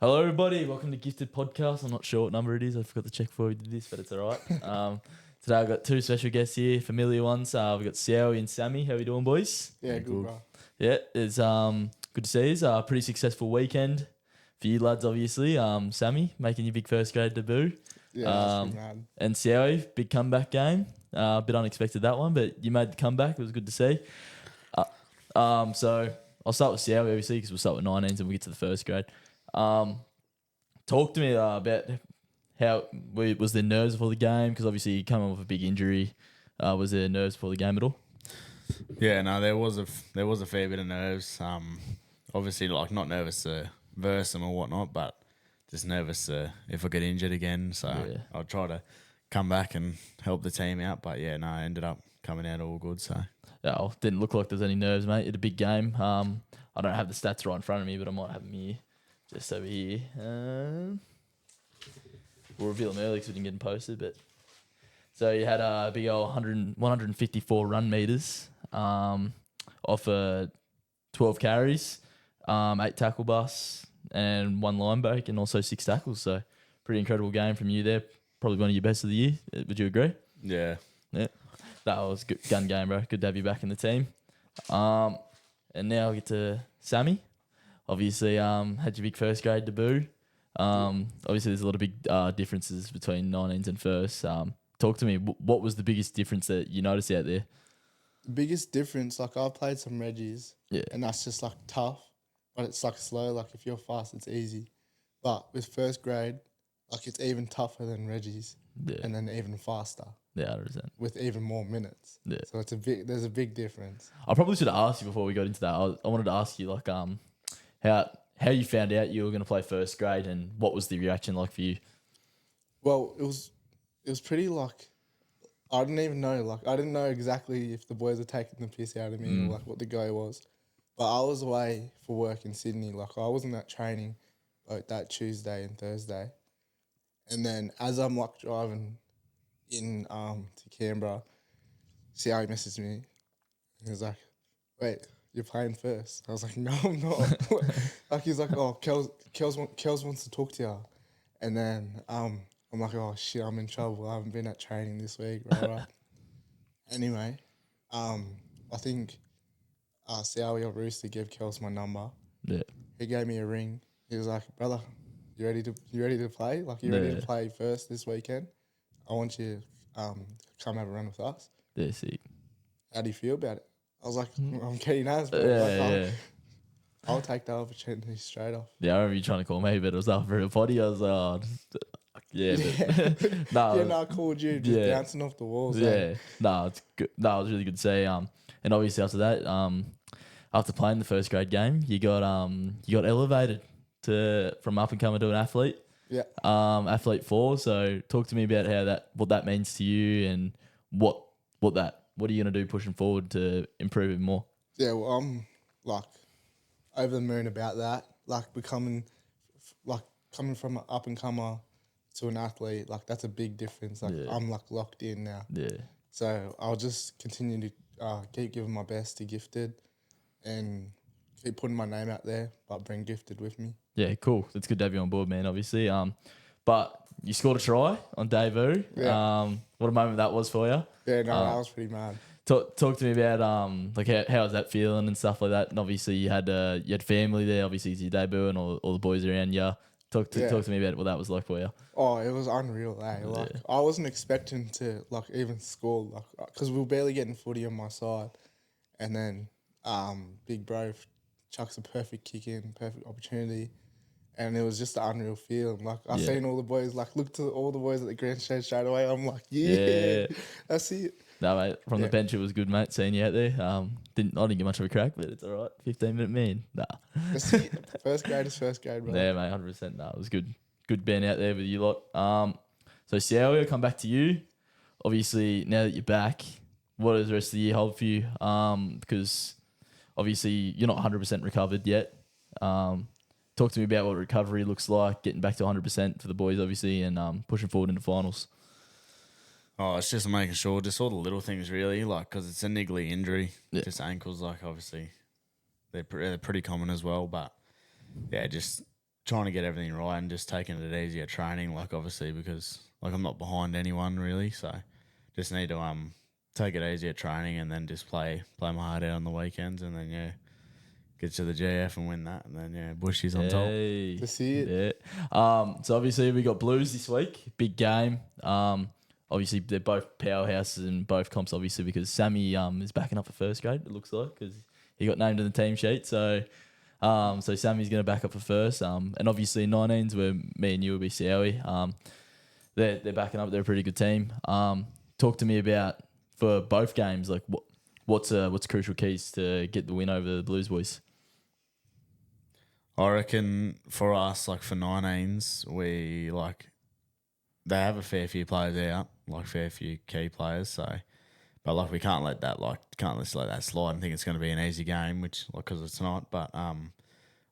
Hello, everybody. Welcome to Gifted Podcast. I'm not sure what number it is. I forgot to check before we did this, but it's all right. Today I've got two special guests here, familiar ones. We've got Sowie and Sammy. How are we doing, boys? Yeah, good, bro. Yeah, it's good to see you. It's a pretty successful weekend for you lads, obviously. Sammy, making your big first grade debut. Yeah, that's pretty mad. And Sowie, big comeback game. A bit unexpected, that one, but you made the comeback. It was good to see. So I'll start with Sowie, obviously, because we'll start with 19s and we'll get to the first grade. Talk to me about how was there nerves before the game? Because obviously you come off a big injury. Was there nerves before the game at all? Yeah, no, there was a fair bit of nerves. Obviously, like not nervous to verse them or whatnot, but just nervous if I get injured again. So Yeah. I'll try to come back and help the team out. But yeah, no, I ended up coming out all good. So Oh, didn't look like there's any nerves, mate. It's a big game. I don't have the stats right in front of me, but I might have them here, just over here. We'll reveal them early because we didn't get them posted. But so you had a big old 154 run meters off 12 carries, 8 tackle busts, and 1 line break, and also 6 tackles. So pretty incredible game from you there. Probably one of your best of the year. Would you agree? yeah, Yeah. That was a good gun game, bro. Good to have you back in the team. And now I'll get to Sammy. Obviously, had your big first grade debut. Obviously, there's a lot of big differences between 19s and first. Talk to me. What was the biggest difference that you noticed out there? The biggest difference, like I've played some Reggies, Yeah. and that's just like tough, but it's like slow. Like if you're fast, it's easy. But with first grade, like it's even tougher than Reggies, Yeah. and then even faster Yeah, 100%. with even more minutes. Yeah. So it's there's a big difference. I probably should have asked you before we got into that. I wanted to ask you, like, how you found out you were going to play first grade and what was the reaction like for you? Well, it was pretty like I didn't even know. Like I didn't know exactly if the boys were taking the piss out of me or like what the go was. But I was away for work in Sydney. Like I wasn't at training like that Tuesday and Thursday. And then as I'm like driving in to Canberra, see how he messaged me. He was like, "Wait, you're playing first?" I was like, "No, I'm not." Like he's like, "Oh, Kels wants to talk to you." And then I'm like, "Oh shit, I'm in trouble. I haven't been at training this week." Right. Anyway, I think Sowie or Rooster gave Kels my number. Yeah. He gave me a ring. He was like, "Brother, you ready to play? Like you ready to play first this weekend? I want you to come have a run with us." Yeah, sick. How do you feel about it? I was like, "I'm getting ass, bro. Yeah. I'll take that opportunity straight off." Yeah, I remember you trying to call me, but it was after a potty. I was like, oh, yeah. But, I called you just bouncing off the walls. Yeah. No, it's good. No, it was really good to see. And obviously after that, after playing the first grade game, you got elevated from up and coming to an athlete. Yeah. Athlete 4. So talk to me about what that means to you and what are you gonna do pushing forward to improve even more? Yeah, well, I'm like over the moon about that. Like becoming, like coming from an up and comer to an athlete, like that's a big difference. Like I'm like locked in now. Yeah. So I'll just continue to keep giving my best to Gifted, and keep putting my name out there, but bring Gifted with me. Yeah, cool. It's good to have you on board, man. Obviously, but you scored a try on debut. Yeah. What a moment that was for you. Yeah, no, I was pretty mad. Talk to me about like how was that feeling and stuff like that. And obviously you had family there. Obviously it's your debut and all the boys around you. Talk to me about what that was like for you. Oh, it was unreal, eh? Like I wasn't expecting to like even score, like because we were barely getting footy on my side, and then big bro chucks a perfect kick in, perfect opportunity, and it was just an unreal feeling. Like I seen all the boys, like look to all the boys at the grandstand straight away. I'm like, yeah. That's it. No, mate. From the bench, it was good, mate. Seeing you out there. I didn't get much of a crack, but it's all right. 15-minute man. Nah. That's it. First grade is first grade, bro. Yeah, mate. 100%. Nah, it was good. Good being out there with you lot. So Sowie, I'll come back to you. Obviously, now that you're back, what does the rest of the year hold for you? Because obviously you're not 100% recovered yet. Talk to me about what recovery looks like, getting back to 100% for the boys, obviously, and pushing forward into finals. Oh, it's just making sure, just all the little things really, like because it's a niggly injury, Yeah. just ankles, like obviously they're pretty common as well, but yeah, just trying to get everything right and just taking it easy at training, like obviously because like I'm not behind anyone really, so just need to take it easy at training and then just play my heart out on the weekends and then get to the GF and win that and then Bushy's on top. Hey, To see it. Yeah. So obviously we got Blues this week, big game. Obviously they're both powerhouses in both comps, obviously because Sammy is backing up for first grade. It looks like because he got named in the team sheet. So Sammy's going to back up for first. And obviously 19s where me and you will be Sowie. They're backing up. They're a pretty good team. Talk to me about for both games, like what's crucial keys to get the win over the Blues boys. I reckon for us, like for 19s, they have a fair few players out, like fair few key players. So, but like we can't let that slide and think it's going to be an easy game, which because it's not. But I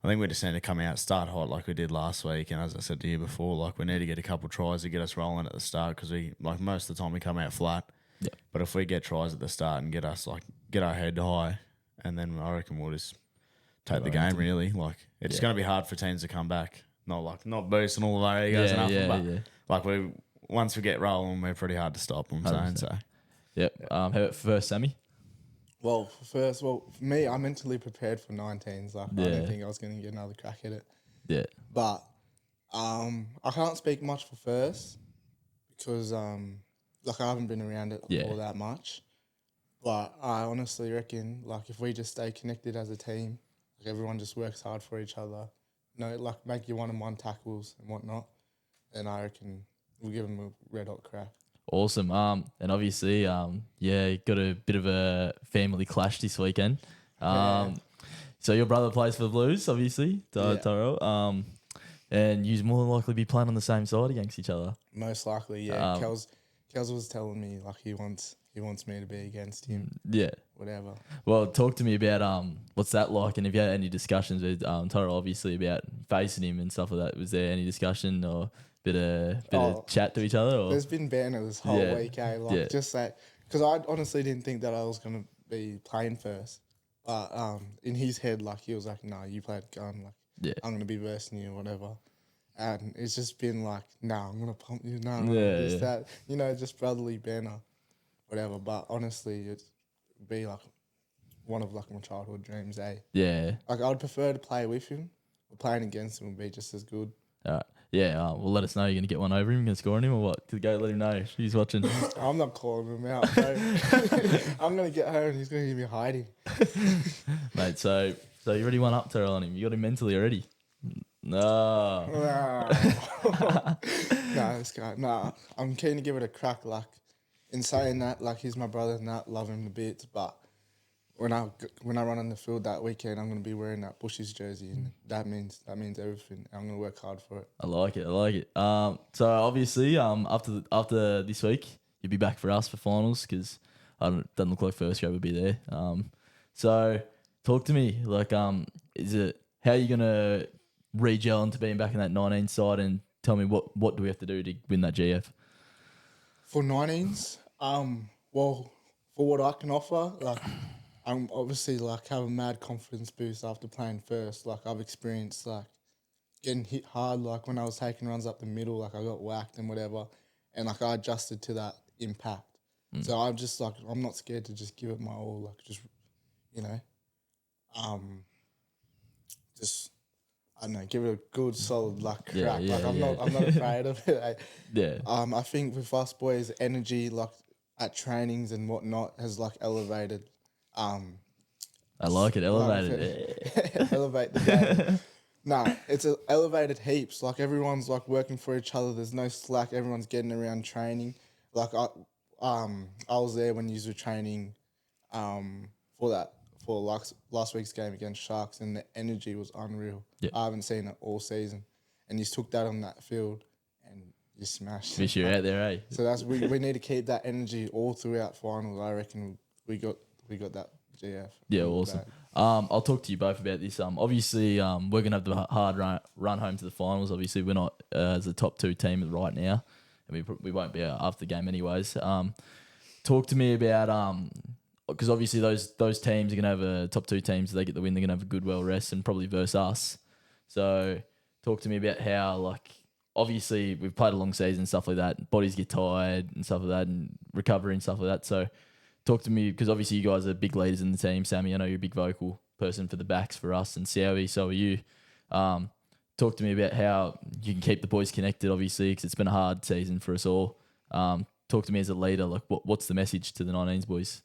think we just need to come out, start hot like we did last week, and as I said to you before, like we need to get a couple tries to get us rolling at the start because we like most of the time we come out flat. Yeah. But if we get tries at the start and get our head high, and then I reckon we'll just take the game really. Like it's going to be hard for teams to come back. Not boosting all of our egos and nothing, but like once we get rolling, we're pretty hard to stop. I'm saying so. Yep. How about first, Sammy? Well, for me, I'm mentally prepared for 19s. Like I didn't think I was going to get another crack at it. Yeah. But I can't speak much for first because like I haven't been around it all that much. But I honestly reckon like if we just stay connected as a team, like everyone just works hard for each other, like make your one-on-one tackles and whatnot, then I reckon we'll give them a red-hot crack. Awesome. And obviously, got a bit of a family clash this weekend. So your brother plays for the Blues, obviously, Tyrell. And you'd more than likely be playing on the same side against each other. Most likely, yeah. Kels was telling me like he wants me to be against him. Yeah. Whatever. Well, talk to me about what's that like, and if you had any discussions with Tyrell, obviously about facing him and stuff like that. Was there any discussion or bit of chat to each other? Or? There's been banter this whole week, just that because I honestly didn't think that I was gonna be playing first, but in his head, like he was like, "Nah, you played gun, like I'm gonna be versing you or whatever." And it's just been like, "Nah, I'm gonna pump you, that," just brotherly banter, whatever. But honestly, it'd be like one of like my childhood dreams, eh? Yeah. Like I'd prefer to play with him, but playing against him would be just as good. All right. Yeah, well, let us know. You're going to get one over him? You're going to score on him or what? Go let him know. He's watching. I'm not calling him out, bro. I'm going to get home and he's going to give me hiding. Mate, so you already won up Terrell on him. You got him mentally already. No. This guy. Nah, I'm keen to give it a crack. Like, in saying that, like, he's my brother and that, love him to bits, but when I run on the field that weekend, I'm going to be wearing that Bushy's jersey, and that means everything. I'm going to work hard for it. I like it. So obviously, after this week, you'll be back for us for finals because doesn't look like first grade would be there. So talk to me. Like, is it how are you going to re-gel into being back in that 19 side, and tell me what do we have to do to win that GF? For 19s, well, for what I can offer, like. I'm obviously like have a mad confidence boost after playing first. Like I've experienced like getting hit hard. Like when I was taking runs up the middle, like I got whacked and whatever, and like I adjusted to that impact. So I'm just like I'm not scared to just give it my all. Like just just I don't know, give it a good solid like crack. I'm not afraid of it. I think with us boys, energy like at trainings and whatnot has like elevated. I like it, elevated. Elevate the game. Nah, it's elevated heaps. Like everyone's like working for each other. There's no slack. Everyone's getting around training. Like I was there when you were training, for last week's game against Sharks, and the energy was unreal. Yep. I haven't seen it all season, and you took that on that field, and you smashed. Wish you were out there, eh? So we need to keep that energy all throughout finals. I reckon we got that GF. Yeah, awesome. I'll talk to you both about this. Obviously, we're gonna have the hard run home to the finals. Obviously, we're not as a top 2 team right now, and we won't be after the game anyways. Talk to me about because obviously those teams are gonna have a top 2 teams. If they get the win, they're gonna have a good well rest and probably verse us. So talk to me about how, like, obviously we've played a long season and stuff like that. Bodies get tired and stuff like that, and recovery and stuff like that. So talk to me, because obviously you guys are big leaders in the team. Sammy, I know you're a big vocal person for the backs for us, and Sowie, so are you. Talk to me about how you can keep the boys connected, obviously, because it's been a hard season for us all. Talk to me as a leader. Like, what's the message to the 19s boys?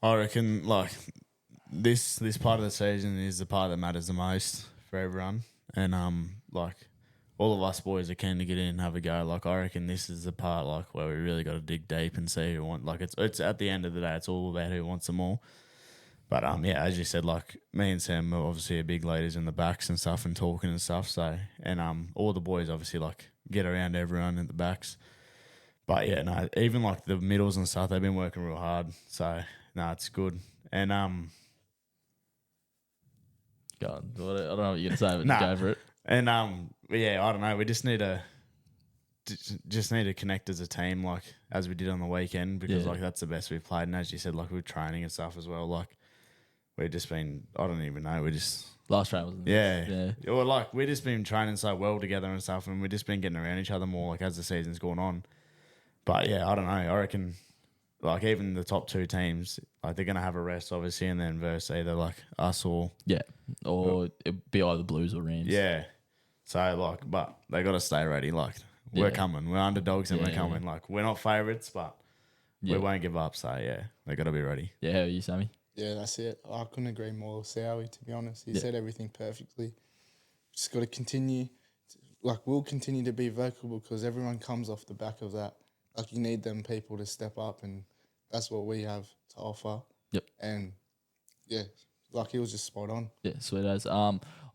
I reckon like this part of the season is the part that matters the most for everyone, and like all of us boys are keen to get in and have a go. Like I reckon this is the part like where we really got to dig deep and see who wants. Like it's at the end of the day, it's all about who wants them all. But yeah, as you said, like me and Sam are obviously big leaders in the backs and stuff and talking and stuff. So and all the boys obviously like get around everyone at the backs. But yeah, no, even like the middles and stuff, they've been working real hard. So no, it's good. And God, I don't know what you're gonna say, but Nah. go for it. and yeah, I don't know. We just need to connect as a team, like as we did on the weekend, because Yeah. like that's the best we've played. And as you said, like with training and stuff as well, like we've just been. I don't even know. We just Last round wasn't it? yeah. Or like we've just been training so well together and stuff, and we've just been getting around each other more, like as the season's gone on. But yeah, I don't know. I reckon, like even the top two teams, like they're gonna have a rest obviously, and then versus either like us or Yeah, or it'd be either Blues or Rams. yeah. So like, but they got to stay ready. Like we're Yeah. coming. We're underdogs and we're Yeah. coming. Like we're not favourites, but Yeah. we won't give up. So yeah, they got to be ready. Yeah, how are you, Sammy? Yeah, that's it. I couldn't agree more with Sowie, to be honest. He Yeah. said everything perfectly. Just got to continue. Like, we'll continue to be vocal because everyone comes off the back of that. Like, you need them people to step up, and that's what we have to offer. Yep. And, yeah, like, he was just spot on. Yeah, sweet as.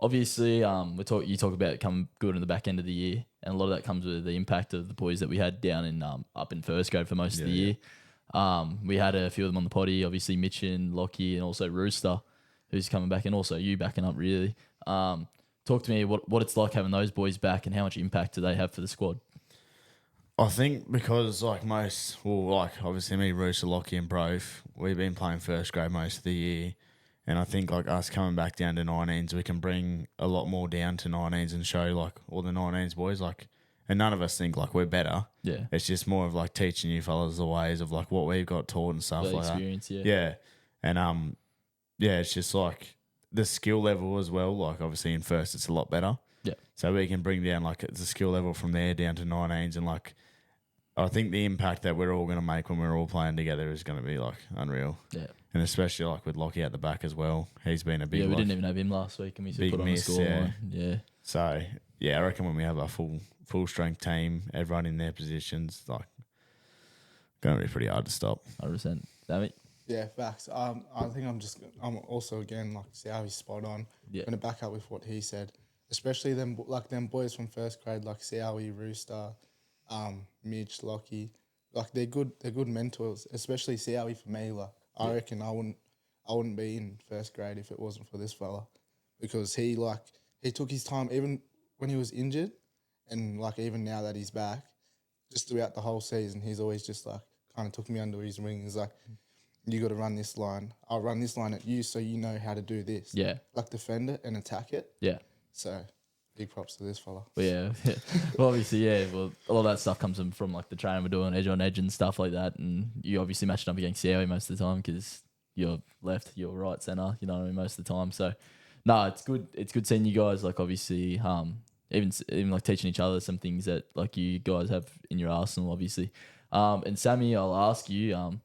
Obviously, you talk about it coming good in the back end of the year, and a lot of that comes with the impact of the boys that we had down in up in first grade for most of the year. We had a few of them on the potty, obviously Mitchin, Lockie, and also Rooster, who's coming back, and also you backing up really. Talk to me what it's like having those boys back, and how much impact do they have for the squad? I think because like obviously me, Rooster, Lockie, and Brof, we've been playing first grade most of the year. And I think like us coming back down to 19s, we can bring a lot more down to 19s and show like all the 19s boys like, and none of us think like we're better. Yeah, It's just more of like teaching you fellas the ways of like what we've got taught and stuff the like experience. that. Yeah, Yeah. And yeah, it's just like the skill level as well. Like obviously in first it's a lot better. Yeah. So we can bring down like the skill level from there down to 19s, and like I think the impact that we're all going to make when we're all playing together is going to be like unreal. Yeah. And especially like with Lockie at the back as well. He's been a big Yeah, we like, didn't even have him last week, and we big put on a miss, score line. Yeah. So yeah, I reckon when we have a full strength team, everyone in their positions, like going to be pretty hard to stop. 100%. Sammy? Yeah, facts. I think I'm also, again, like, Sowie's spot on. Yeah. I'm going to back up with what he said. Especially them boys from first grade, like Sowie, Rooster, Mitch, Lockie. Like, they're good mentors, especially Sowie for me. Like, I reckon I wouldn't be in first grade if it wasn't for this fella, because he took his time even when he was injured, and like even now that he's back, just throughout the whole season, he's always just like kind of took me under his wing. He's like, you got to run this line. I'll run this line at you so you know how to do this. Yeah. Like defend it and attack it. Yeah. So big props to this fella. But yeah, well, obviously, yeah. Well, a lot of that stuff comes from like the training we're doing, edge on edge and stuff like that. And you obviously matching up against Sowie most of the time because you're left, you're right, centre. You know what I mean, most of the time. So, no, it's good. It's good seeing you guys. Like obviously, even like teaching each other some things that like you guys have in your arsenal, obviously. And Sammy, I'll ask you.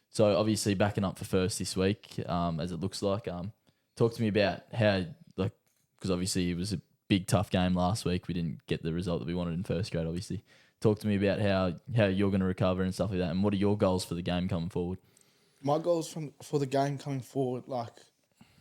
So obviously backing up for first this week, as it looks like. Talk to me about how like, because obviously it was a big tough game last week. We didn't get the result that we wanted in first grade, obviously. Talk to me about how you're going to recover and stuff like that, and what are your goals for the game coming forward? My goals for the game coming forward, like,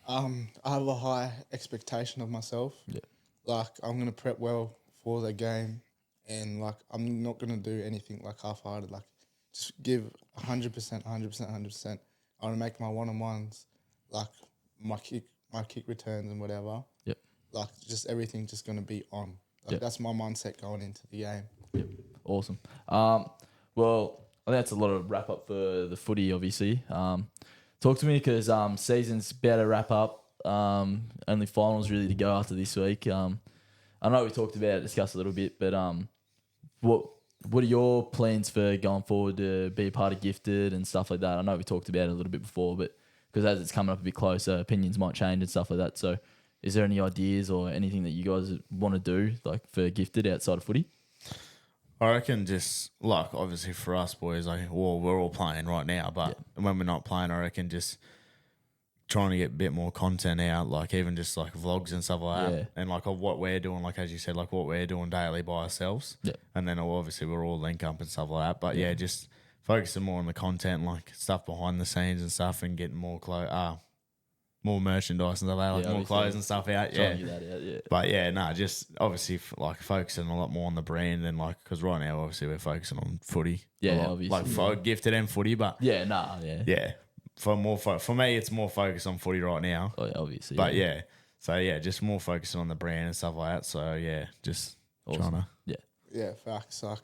I have a high expectation of myself. Yeah. Like, I'm gonna prep well for the game, and like I'm not gonna do anything like half-hearted. Like, just give 100%, 100%, 100%. I want to make my one-on-ones, like my kick returns and whatever. Yep. Like, just everything just gonna be on. Like, Yep. that's my mindset going into the game. Yep. Awesome. Well, I think that's a lot of wrap up for the footy, obviously. Talk to me because season's about to wrap up. Only finals really to go after this week. I I know we talked about it, discussed a little bit, but what are your plans for going forward to be a part of Gifted and stuff like that? I know we talked about it a little bit before, but because as it's coming up a bit closer, opinions might change and stuff like that. So is there any ideas or anything that you guys want to do like for Gifted outside of footy? I reckon just like obviously for us boys, like well, we're all playing right now, but when we're not playing, I reckon just trying to get a bit more content out, like even just like vlogs and stuff like that, and like of what we're doing, like as you said, like what we're doing daily by ourselves, and then obviously we're all link up and stuff like that. But just focusing more on the content, like stuff behind the scenes and stuff, and getting more more merchandise and stuff like that, like more clothes and stuff out. Trying to get that out, But just obviously like focusing a lot more on the brand and like because right now obviously we're focusing on footy, obviously, like for Gifted and footy, but for me it's more focused on footy right now. Oh, yeah, obviously, but just more focusing on the brand and stuff like that. So just trying to facts like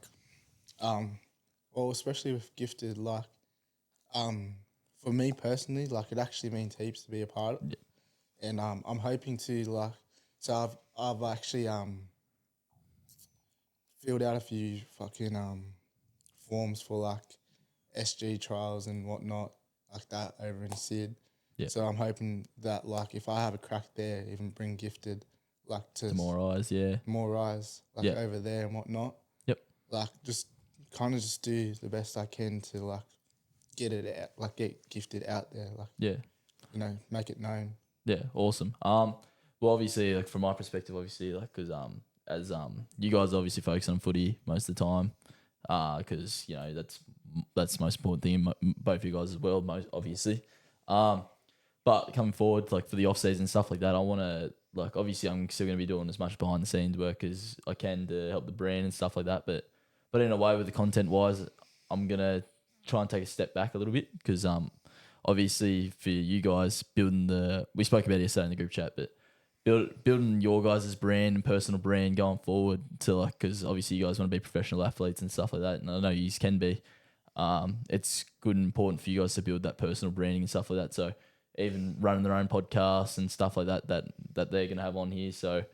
well, especially with Gifted, like for me personally, like it actually means heaps to be a part of. And I'm hoping to like, so I've actually filled out a few fucking forms for like SG trials and whatnot like that over in Sid. So I'm hoping that like if I have a crack there, even bring Gifted like to more eyes, like over there and whatnot. Like just kind of just do the best I can to like get it out, like get Gifted out there, like you know, make it known. Yeah, awesome. Well, obviously, like from my perspective, obviously, like because as you guys obviously focus on footy most of the time, because you know that's the most important thing in both of you guys as well, most obviously. But coming forward, like for the off season and stuff like that, I want to like obviously I'm still going to be doing as much behind the scenes work as I can to help the brand and stuff like that. But in a way, with the content wise, I'm gonna try and take a step back a little bit because obviously for you guys we spoke about it yesterday in the group chat, but building your guys' brand and personal brand going forward to like because obviously you guys want to be professional athletes and stuff like that, and I know you can be. It's good and important for you guys to build that personal branding and stuff like that. So even running their own podcasts and stuff like that they're going to have on here. So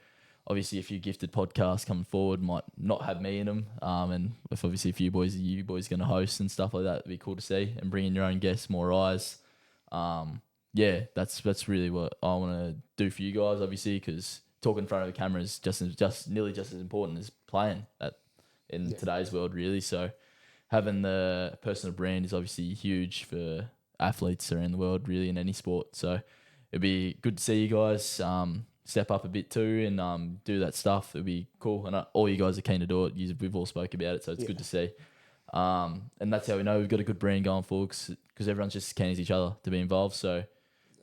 obviously, if you Gifted podcasts coming forward might not have me in them, and if obviously if you boys going to host and stuff like that, it'd be cool to see and bring in your own guests, more eyes. That's really what I want to do for you guys, obviously, because talking in front of the camera is nearly just as important as playing in today's world, really. So having the personal brand is obviously huge for athletes around the world, really, in any sport. So it'd be good to see you guys step up a bit too and do that stuff. It'd be cool. And all you guys are keen to do it. We've all spoke about it, so it's good to see. And that's how we know we've got a good brand going forward because everyone's just as keen as each other to be involved. So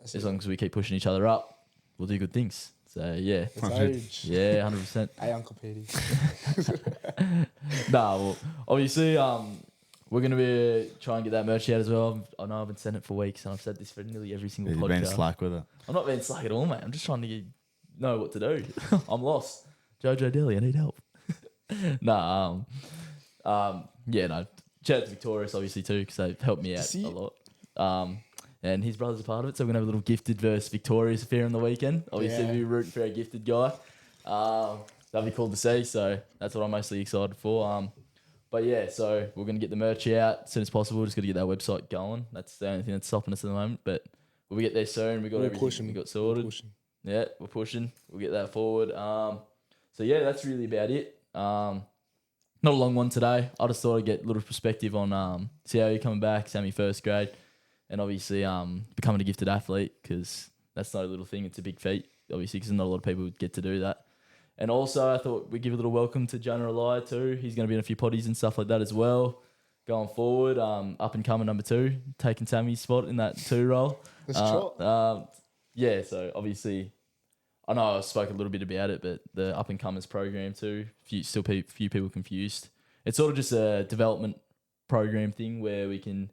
as long as we keep pushing each other up, we'll do good things. So yeah, it's yeah, 100%. Hey, Uncle Petey. Well, obviously, we're going to be trying to get that merch out as well. I know I've been saying it for weeks, and I've said this for nearly every single podcast. You've been slack with it. I'm not being slack at all, mate. I'm just trying to know what to do. I'm lost. Jojo Dilly, I need help. Shout out to Victorious, obviously, too, because they've helped me out a lot. And his brother's a part of it, so we're going to have a little Gifted versus Victorious affair on the weekend. Obviously, we're rooting for our Gifted guy. That'll be cool to see, so that's what I'm mostly excited for. So we're going to get the merch out as soon as possible. Just got to get that website going. That's the only thing that's stopping us at the moment. But we'll get there soon. We got everything we got sorted. We're pushing. We'll get that forward. That's really about it. Not a long one today. I just thought I'd get a little perspective on see how you're coming back, Sammy first grade, and obviously becoming a Gifted athlete, because that's not a little thing. It's a big feat, obviously, because not a lot of people get to do that. And also, I thought we'd give a little welcome to Jonah Elia too. He's going to be in a few potties and stuff like that as well. Going forward, up and coming number 2, taking Sammy's spot in that 2 role. So obviously, I know I spoke a little bit about it, but the up and comers program too. Few people confused. It's sort of just a development program thing where we can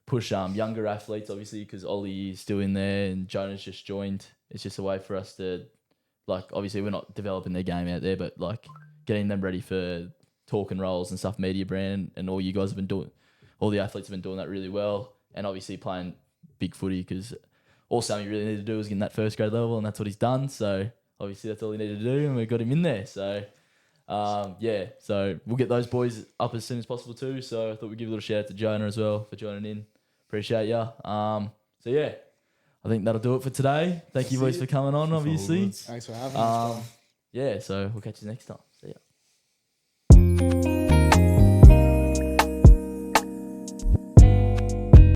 push younger athletes, obviously, because Ollie is still in there and Jonah's just joined. It's just a way for us to, like, obviously we're not developing their game out there, but like getting them ready for talking roles and stuff, media brand, and all you guys have been doing. All the athletes have been doing that really well, and obviously playing big footy, because all Sammy really needed to do was get in that first grade level, and that's what he's done. So obviously that's all he needed to do, and we got him in there. So, so we'll get those boys up as soon as possible too. So I thought we'd give a little shout out to Jonah as well for joining in. Appreciate ya. So yeah, I think that'll do it for today. Thank you boys for coming on, obviously. Thanks for having us. Yeah, so we'll catch you next time.